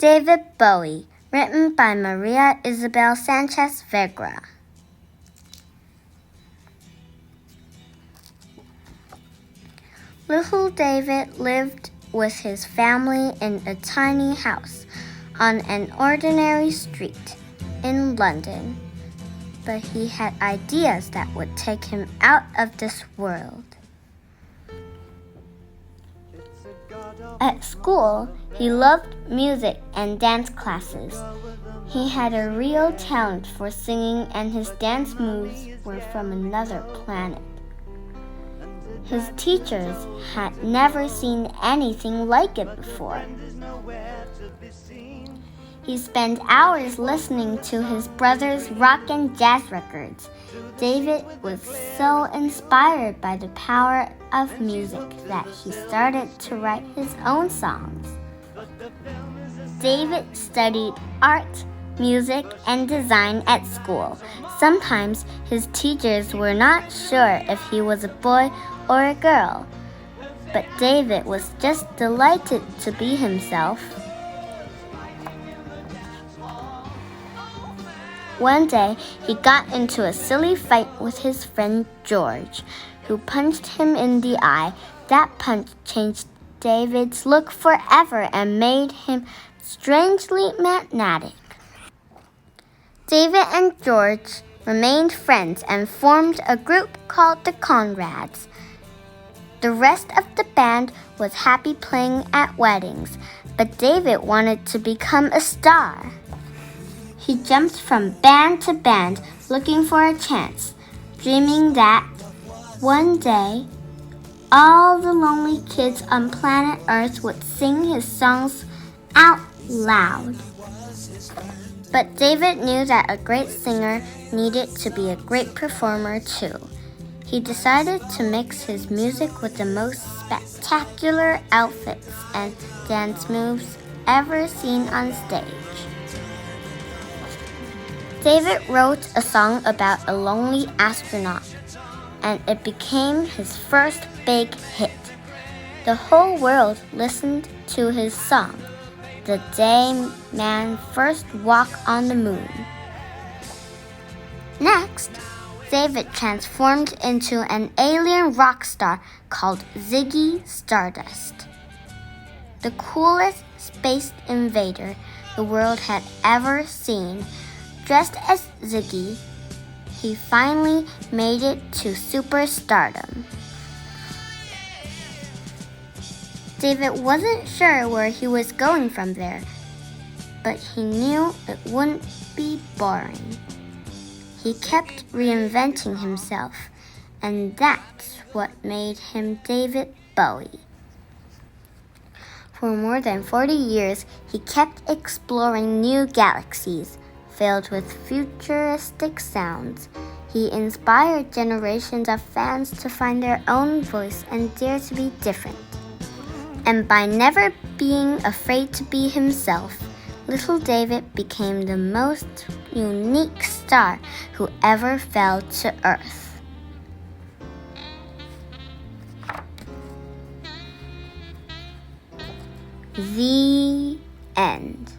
David Bowie, written by Maria Isabel Sanchez Vegara. Little David lived with his family in a tiny house on an ordinary street in London, but he had ideas that would take him out of this world. At school, he loved music and dance classes. He had a real talent for singing, and his dance moves were from another planet. His teachers had never seen anything like it before. He spent hours listening to his brother's rock and jazz records. David was so inspired by the power of music that he started to write his own songs. David studied art, music, and design at school. Sometimes his teachers were not sure if he was a boy or a girl, but David was just delighted to be himself. One day, he got into a silly fight with his friend George, who punched him in the eye. That punch changed David's look forever and made him strangely magnetic. David and George remained friends and formed a group called the Conrads. The rest of the band was happy playing at weddings, but David wanted to become a star. He jumped from band to band looking for a chance, dreaming that one day all the lonely kids on planet Earth would sing his songs out loud. But David knew that a great singer needed to be a great performer too. He decided to mix his music with the most spectacular outfits and dance moves ever seen on stage. David wrote a song about a lonely astronaut, and it became his first big hit. The whole world listened to his song, The Day Man First Walked on the Moon. Next, David transformed into an alien rock star called Ziggy Stardust, the coolest space invader the world had ever seen. Dressed as Ziggy, he finally made it to superstardom. David wasn't sure where he was going from there, but he knew it wouldn't be boring. He kept reinventing himself, and that's what made him David Bowie. For more than 40 years, he kept exploring new galaxies filled with futuristic sounds. He inspired generations of fans to find their own voice and dare to be different. And by never being afraid to be himself, little David became the most unique star who ever fell to Earth. The end.